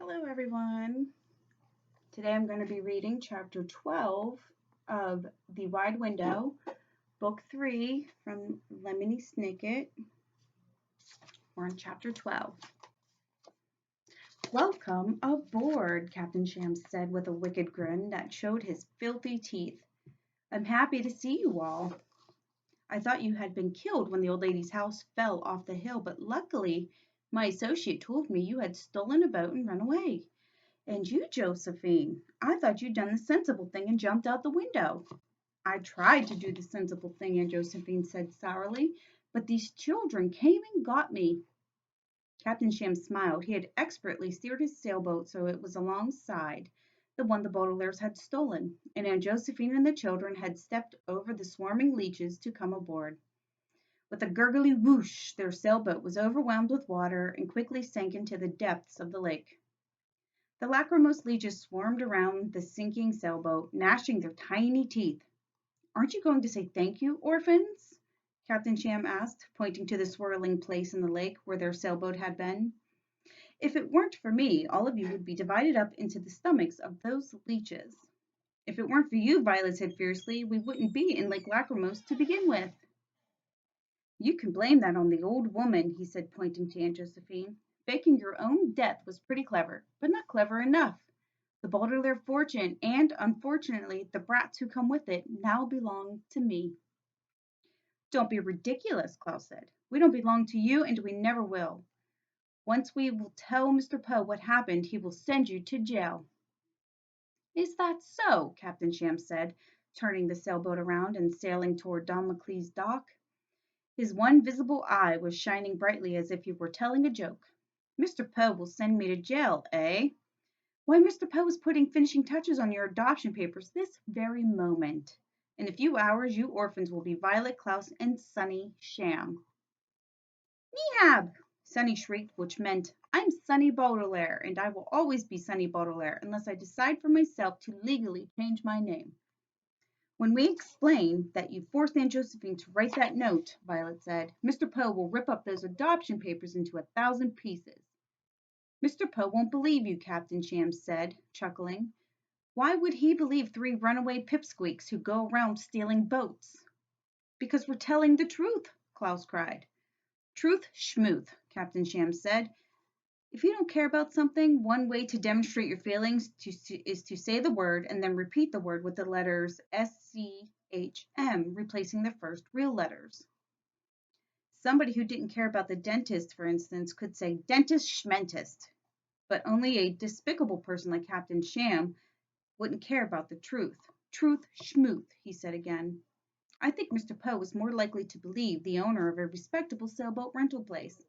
Hello, everyone. Today I'm going to be reading chapter 12 of The Wide Window, book 3 from Lemony Snicket. We're on chapter 12. Welcome aboard, Captain Shams said with a wicked grin that showed his filthy teeth. I'm happy to see you all. I thought you had been killed when the old lady's house fell off the hill, but luckily my associate told me you had stolen a boat and run away. And you, Josephine, I thought you'd done the sensible thing and jumped out the window. I tried to do the sensible thing, Aunt Josephine said sourly, but these children came and got me. Captain Shams smiled. He had expertly steered his sailboat so it was alongside the one the Baudelaires had stolen, and Aunt Josephine and the children had stepped over the swarming leeches to come aboard. With a gurgly whoosh, their sailboat was overwhelmed with water and quickly sank into the depths of the lake. The lachrymose leeches swarmed around the sinking sailboat, gnashing their tiny teeth. Aren't you going to say thank you, orphans? Captain Sham asked, pointing to the swirling place in the lake where their sailboat had been. If it weren't for me, all of you would be divided up into the stomachs of those leeches. If it weren't for you, Violet said fiercely, we wouldn't be in Lake Lachrymose to begin with. You can blame that on the old woman, he said, pointing to Aunt Josephine. Faking your own death was pretty clever, but not clever enough. The Baudelaire fortune, and unfortunately, the brats who come with it, now belong to me. Don't be ridiculous, Klaus said. We don't belong to you, and we never will. Once we will tell Mr. Poe what happened, he will send you to jail. Is that so? Captain Shams said, turning the sailboat around and sailing toward Don McLee's dock. His one visible eye was shining brightly as if he were telling a joke. Mr. Poe will send me to jail, eh? Why, Mr. Poe is putting finishing touches on your adoption papers this very moment. In a few hours, you orphans will be Violet, Klaus, and Sonny Sham. Nehab! Sonny shrieked, which meant, I'm Sonny Baudelaire, and I will always be Sonny Baudelaire unless I decide for myself to legally change my name. When we explain that you forced Aunt Josephine to write that note, Violet said, Mr. Poe will rip up those adoption papers into 1,000 pieces. Mr. Poe won't believe you, Captain Shams said, chuckling. Why would he believe 3 runaway pipsqueaks who go around stealing boats? Because we're telling the truth, Klaus cried. Truth schmooth, Captain Shams said. If you don't care about something, one way to demonstrate your feelings is to say the word and then repeat the word with the letters SCHM, replacing the first real letters. Somebody who didn't care about the dentist, for instance, could say dentist schmentist, but only a despicable person like Captain Sham wouldn't care about the truth. Truth schmooth, he said again. I think Mr. Poe was more likely to believe the owner of a respectable sailboat rental place,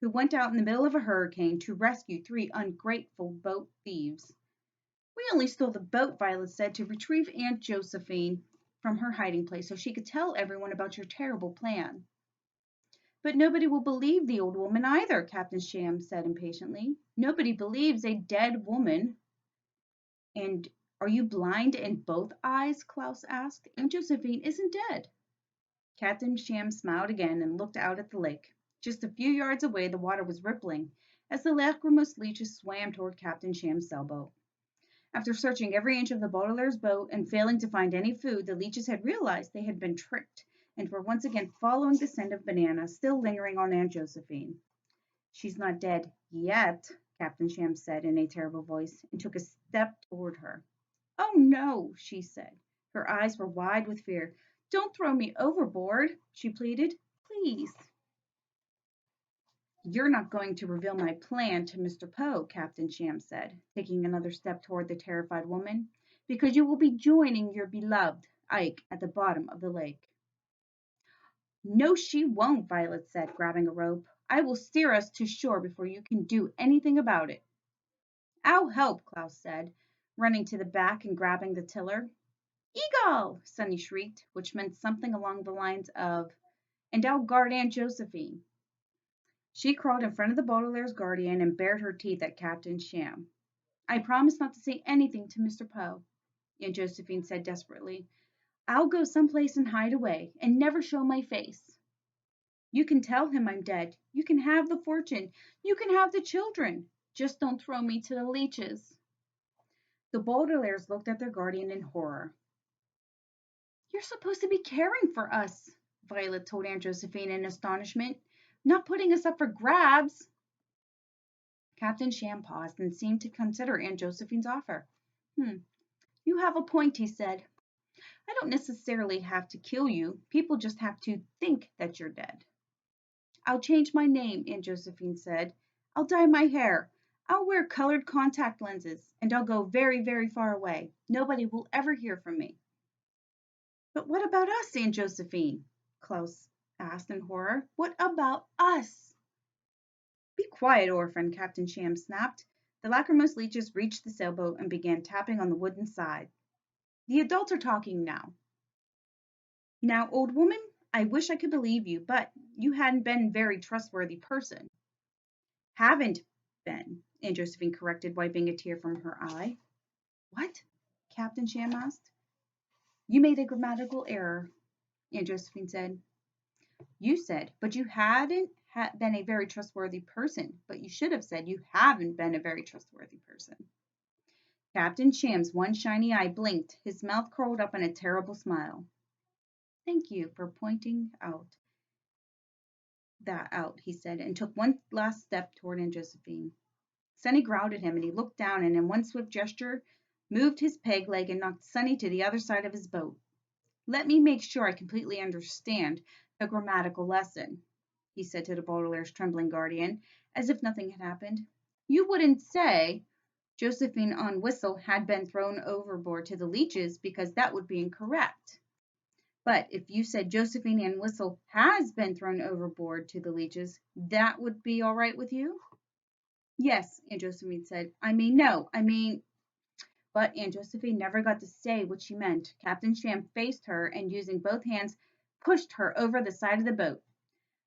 who went out in the middle of a hurricane to rescue 3 ungrateful boat thieves. We only stole the boat, Violet said, to retrieve Aunt Josephine from her hiding place so she could tell everyone about your terrible plan. But nobody will believe the old woman either, Captain Shams said impatiently. Nobody believes a dead woman. And are you blind in both eyes? Klaus asked. Aunt Josephine isn't dead. Captain Shams smiled again and looked out at the lake. Just a few yards away, the water was rippling as the lachrymose leeches swam toward Captain Sham's sailboat. After searching every inch of the Baudelaire's boat and failing to find any food, the leeches had realized they had been tricked and were once again following the scent of banana, still lingering on Aunt Josephine. She's not dead yet, Captain Shams said in a terrible voice, and took a step toward her. Oh, no, she said. Her eyes were wide with fear. Don't throw me overboard, she pleaded. Please. You're not going to reveal my plan to Mr. Poe, Captain Shams said, taking another step toward the terrified woman, because you will be joining your beloved Ike at the bottom of the lake. No, she won't, Violet said, grabbing a rope. I will steer us to shore before you can do anything about it. I'll help, Klaus said, running to the back and grabbing the tiller. Eagle! Sonny shrieked, which meant something along the lines of, and I'll guard Aunt Josephine. She crawled in front of the Baudelaire's guardian and bared her teeth at Captain Sham. I promise not to say anything to Mr. Poe, Aunt Josephine said desperately. I'll go someplace and hide away and never show my face. You can tell him I'm dead. You can have the fortune. You can have the children. Just don't throw me to the leeches. The Baudelaires looked at their guardian in horror. You're supposed to be caring for us, Violet told Aunt Josephine in astonishment, not putting us up for grabs. Captain Sham paused and seemed to consider Aunt Josephine's offer. You have a point, he said. I don't necessarily have to kill you. People just have to think that you're dead. I'll change my name, Aunt Josephine said. I'll dye my hair. I'll wear colored contact lenses, and I'll go very, very far away. Nobody will ever hear from me. But what about us, Aunt Josephine? Klaus asked in horror. What about us? Be quiet, orphan, Captain Sham snapped. The lachrymose leeches reached the sailboat and began tapping on the wooden side. The adults are talking now. Now, old woman, I wish I could believe you, but you hadn't been a very trustworthy person. Haven't been, Aunt Josephine corrected, wiping a tear from her eye. What? Captain Sham asked. You made a grammatical error, Aunt Josephine said. You said, but you hadn't been a very trustworthy person, but you should have said you haven't been a very trustworthy person. Captain Sham's one shiny eye blinked, his mouth curled up in a terrible smile. Thank you for pointing that out, he said, and took one last step toward Aunt Josephine. Sonny growled at him, and he looked down and in one swift gesture moved his peg leg and knocked Sonny to the other side of his boat. Let me make sure I completely understand the grammatical lesson, he said to the Baudelaire's trembling guardian, as if nothing had happened. You wouldn't say Josephine on Whistle had been thrown overboard to the leeches because that would be incorrect. But if you said Josephine Ann Whistle has been thrown overboard to the leeches, that would be all right with you? Yes, Aunt Josephine said. No. But Aunt Josephine never got to say what she meant. Captain Sham faced her and, using both hands, pushed her over the side of the boat.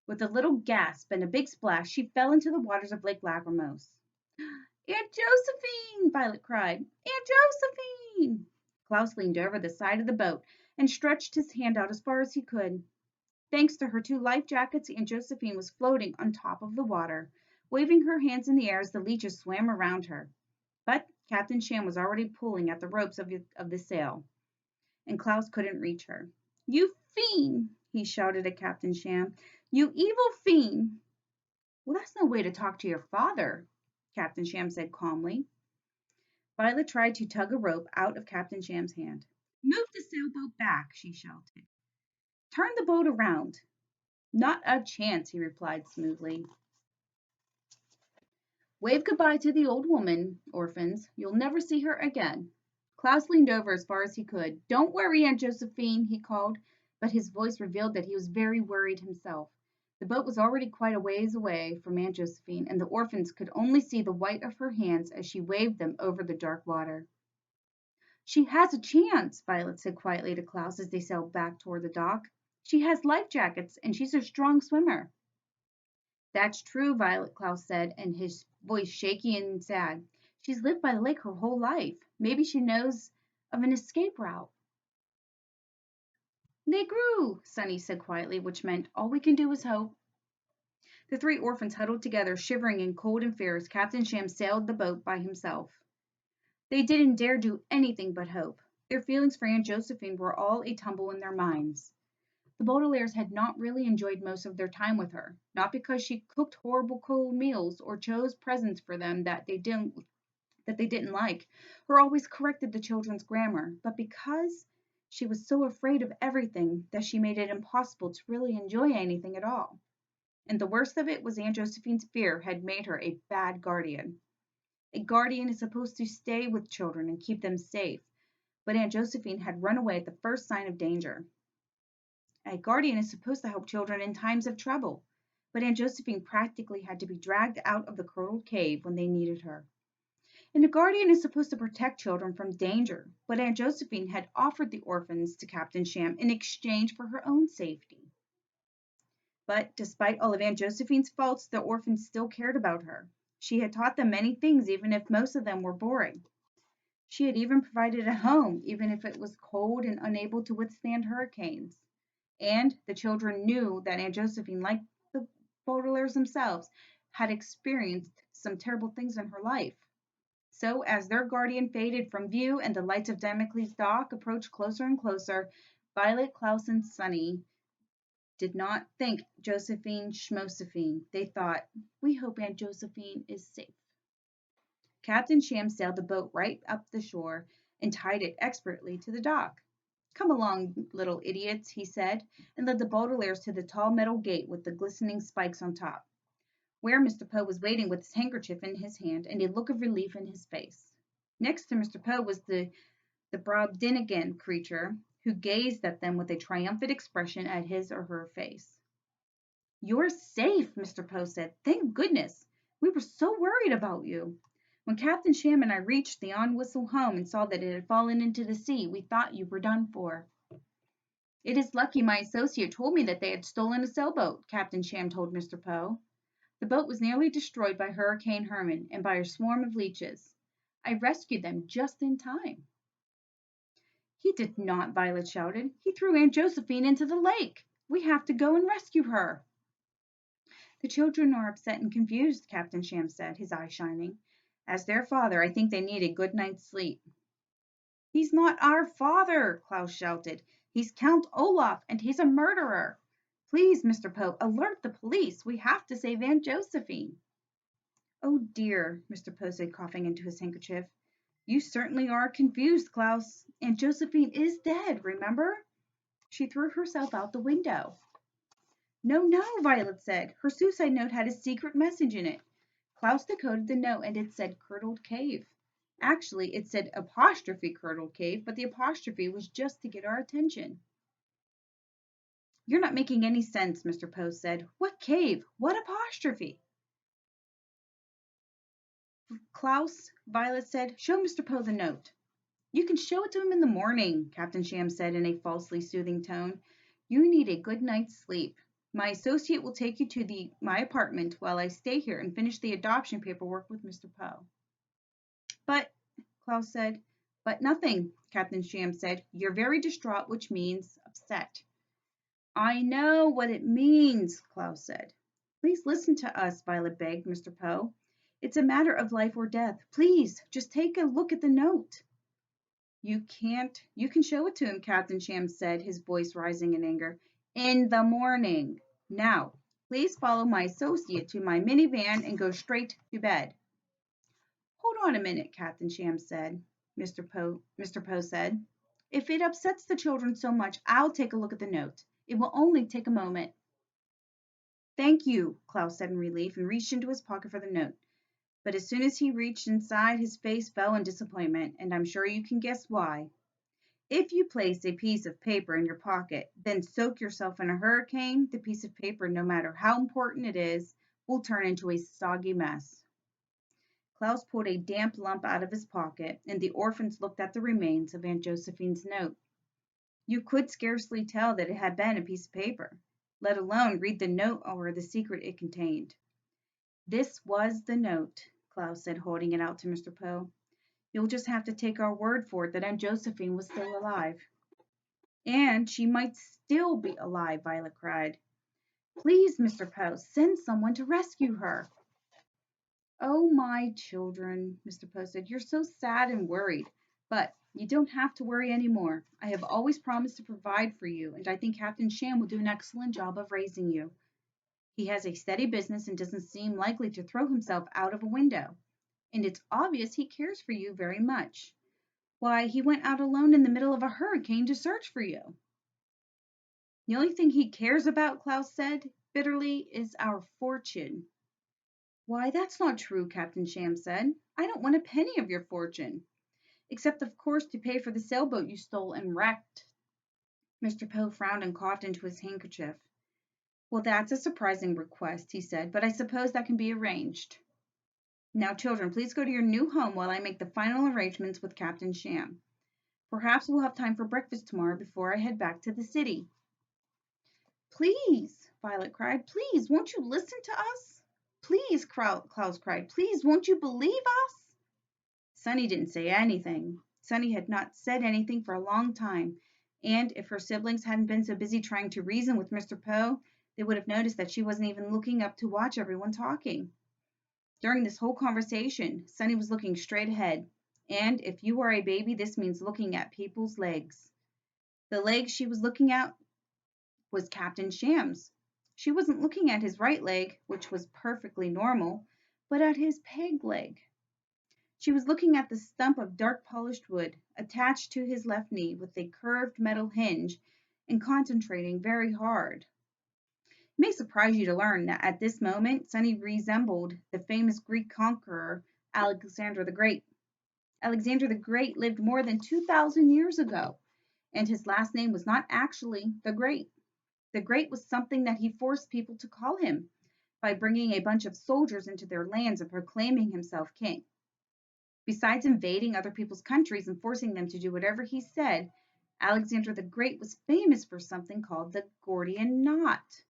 With a little gasp and a big splash, she fell into the waters of Lake Lachrymose. Aunt Josephine! Violet cried. Aunt Josephine! Klaus leaned over the side of the boat and stretched his hand out as far as he could. Thanks to her 2 life jackets, Aunt Josephine was floating on top of the water, waving her hands in the air as the leeches swam around her. But Captain Sham was already pulling at the ropes of the sail, and Klaus couldn't reach her. You fiend! He shouted at Captain Sham. You evil fiend! Well, that's no way to talk to your father, Captain Sham said calmly. Violet tried to tug a rope out of Captain Sham's hand. Move the sailboat back, she shouted. Turn the boat around. Not a chance, he replied smoothly. Wave goodbye to the old woman, orphans. You'll never see her again. Klaus leaned over as far as he could. Don't worry, Aunt Josephine, he called, but his voice revealed that he was very worried himself. The boat was already quite a ways away from Aunt Josephine, and the orphans could only see the white of her hands as she waved them over the dark water. She has a chance, Violet said quietly to Klaus as they sailed back toward the dock. She has life jackets, and she's a strong swimmer. That's true, Violet, Klaus said, and his voice shaky and sad. She's lived by the lake her whole life. Maybe she knows of an escape route. They grew, Sonny said quietly, which meant all we can do is hope. The 3 orphans huddled together, shivering in cold and fear as Captain Sham sailed the boat by himself. They didn't dare do anything but hope. Their feelings for Aunt Josephine were all a tumble in their minds. The Baudelaires had not really enjoyed most of their time with her, not because she cooked horrible cold meals or chose presents for them that they didn't like, or always corrected the children's grammar, but because she was so afraid of everything that she made it impossible to really enjoy anything at all. And the worst of it was Aunt Josephine's fear had made her a bad guardian. A guardian is supposed to stay with children and keep them safe, but Aunt Josephine had run away at the first sign of danger. A guardian is supposed to help children in times of trouble, but Aunt Josephine practically had to be dragged out of the cradle cave when they needed her. And a guardian is supposed to protect children from danger, but Aunt Josephine had offered the orphans to Captain Sham in exchange for her own safety. But despite all of Aunt Josephine's faults, the orphans still cared about her. She had taught them many things, even if most of them were boring. She had even provided a home, even if it was cold and unable to withstand hurricanes. And the children knew that Aunt Josephine, like the Baudelaires themselves, had experienced some terrible things in her life. So, as their guardian faded from view and the lights of Damocles' dock approached closer and closer, Violet, Klaus, and Sunny did not think Josephine Schmosephine. They thought, we hope Aunt Josephine is safe. Captain Sham sailed the boat right up the shore and tied it expertly to the dock. Come along, little idiots, he said, and led the Baudelaires to the tall metal gate with the glistening spikes on top, where Mr. Poe was waiting with his handkerchief in his hand and a look of relief in his face. Next to Mr. Poe was the Brobdingnagian creature, who gazed at them with a triumphant expression at his or her face. You're safe, Mr. Poe said. Thank goodness. We were so worried about you. When Captain Sham and I reached the on-whistle home and saw that it had fallen into the sea, we thought you were done for. It is lucky my associate told me that they had stolen a sailboat, Captain Sham told Mr. Poe. The boat was nearly destroyed by Hurricane Herman and by a swarm of leeches. I rescued them just in time. He did not, Violet shouted. He threw Aunt Josephine into the lake. We have to go and rescue her. The children are upset and confused, Captain Sham said, his eyes shining. As their father, I think they need a good night's sleep. He's not our father, Klaus shouted. He's Count Olaf, and he's a murderer. Please, Mr. Poe, alert the police. We have to save Aunt Josephine. Oh, dear, Mr. Poe said, coughing into his handkerchief. You certainly are confused, Klaus. Aunt Josephine is dead, remember? She threw herself out the window. No, no, Violet said. Her suicide note had a secret message in it. Klaus decoded the note and it said Curdled Cave. Actually, it said apostrophe Curdled Cave, but the apostrophe was just to get our attention. You're not making any sense, Mr. Poe said. What cave? What apostrophe? Klaus, Violet said, show Mr. Poe the note. You can show it to him in the morning, Captain Sham said in a falsely soothing tone. You need a good night's sleep. My associate will take you to my apartment while I stay here and finish the adoption paperwork with Mr. Poe. But, Klaus said. But nothing, Captain Sham said. You're very distraught, which means upset. I know what it means, Klaus said. Please listen to us, Violet begged Mr. Poe. It's a matter of life or death. Please, just take a look at the note. You can't. You can show it to him, Captain Sham said, his voice rising in anger. In the morning. Now, please follow my associate to my minivan and go straight to bed. Hold on a minute, Captain Sham said. Mr. Poe said. If it upsets the children so much, I'll take a look at the note. It will only take a moment. Thank you, Klaus said in relief and reached into his pocket for the note. But as soon as he reached inside, his face fell in disappointment, and I'm sure you can guess why. If you place a piece of paper in your pocket, then soak yourself in a hurricane, the piece of paper, no matter how important it is, will turn into a soggy mess. Klaus pulled a damp lump out of his pocket, and the orphans looked at the remains of Aunt Josephine's note. You could scarcely tell that it had been a piece of paper, let alone read the note or the secret it contained. This was the note, Klaus said, holding it out to Mr. Poe. You'll just have to take our word for it that Aunt Josephine was still alive. And she might still be alive, Violet cried. Please, Mr. Poe, send someone to rescue her. Oh, my children, Mr. Poe said, you're so sad and worried. But you don't have to worry anymore. I have always promised to provide for you, and I think Captain Sham will do an excellent job of raising you. He has a steady business and doesn't seem likely to throw himself out of a window. And it's obvious he cares for you very much. Why, he went out alone in the middle of a hurricane to search for you. The only thing he cares about, Klaus said bitterly, is our fortune. Why, that's not true, Captain Sham said. I don't want a penny of your fortune. Except, of course, to pay for the sailboat you stole and wrecked. Mr. Poe frowned and coughed into his handkerchief. Well, that's a surprising request, he said, but I suppose that can be arranged. Now, children, please go to your new home while I make the final arrangements with Captain Sham. Perhaps we'll have time for breakfast tomorrow before I head back to the city. Please, Violet cried, please, won't you listen to us? Please, Klaus cried, please, won't you believe us? Sunny didn't say anything. Sunny had not said anything for a long time, and if her siblings hadn't been so busy trying to reason with Mr. Poe, they would have noticed that she wasn't even looking up to watch everyone talking. During this whole conversation, Sunny was looking straight ahead. And if you are a baby, this means looking at people's legs. The leg she was looking at was Captain Sham's. She wasn't looking at his right leg, which was perfectly normal, but at his peg leg. She was looking at the stump of dark polished wood attached to his left knee with a curved metal hinge and concentrating very hard. It may surprise you to learn that at this moment Sunny resembled the famous Greek conqueror Alexander the Great. Alexander the Great lived more than 2,000 years ago, and his last name was not actually the Great. The Great was something that he forced people to call him by bringing a bunch of soldiers into their lands and proclaiming himself king. Besides invading other people's countries and forcing them to do whatever he said, Alexander the Great was famous for something called the Gordian knot.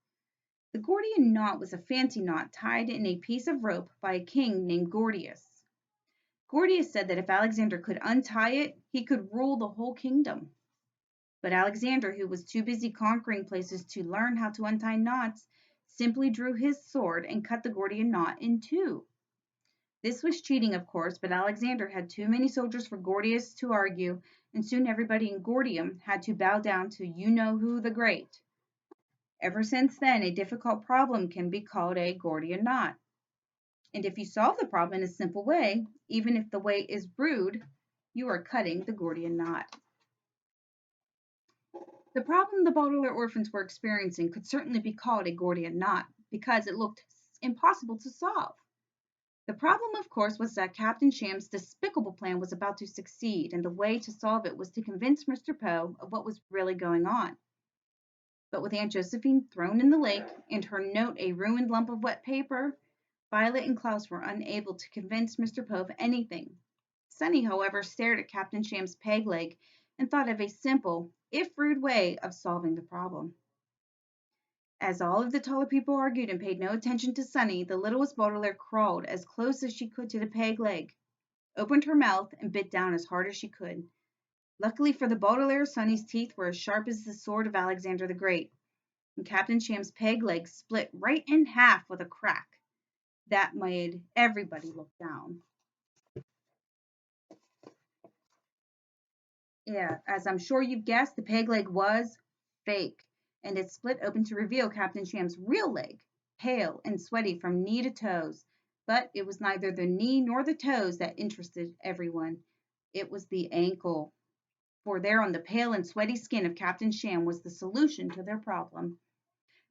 The Gordian knot was a fancy knot tied in a piece of rope by a king named Gordius. Gordius said that if Alexander could untie it, he could rule the whole kingdom. But Alexander, who was too busy conquering places to learn how to untie knots, simply drew his sword and cut the Gordian knot in two. This was cheating, of course, but Alexander had too many soldiers for Gordius to argue, and soon everybody in Gordium had to bow down to you know who the Great. Ever since then, a difficult problem can be called a Gordian knot. And if you solve the problem in a simple way, even if the way is rude, you are cutting the Gordian knot. The problem the Baudelaire orphans were experiencing could certainly be called a Gordian knot because it looked impossible to solve. The problem, of course, was that Captain Sham's despicable plan was about to succeed, and the way to solve it was to convince Mr. Poe of what was really going on. But with Aunt Josephine thrown in the lake and her note a ruined lump of wet paper, Violet and Klaus were unable to convince Mr. Poe of anything. Sunny, however, stared at Captain Sham's peg leg and thought of a simple, if rude, way of solving the problem. As all of the taller people argued and paid no attention to Sunny, the littlest Baudelaire crawled as close as she could to the peg leg, opened her mouth, and bit down as hard as she could. Luckily for the Baudelaire, Sunny's teeth were as sharp as the sword of Alexander the Great, and Captain Sham's peg leg split right in half with a crack. That made everybody look down. Yeah, as I'm sure you've guessed, the peg leg was fake, and it split open to reveal Captain Sham's real leg, pale and sweaty from knee to toes. But it was neither the knee nor the toes that interested everyone. It was the ankle, for there on the pale and sweaty skin of Captain Sham was the solution to their problem.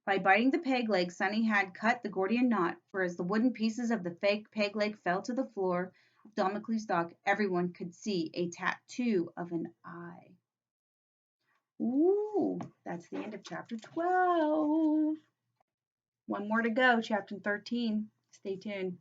By biting the peg leg, Sunny had cut the Gordian knot, for as the wooden pieces of the fake peg leg fell to the floor of Damocles' dock, everyone could see a tattoo of an eye. Ooh, that's the end of chapter 12. One more to go, chapter 13. Stay tuned.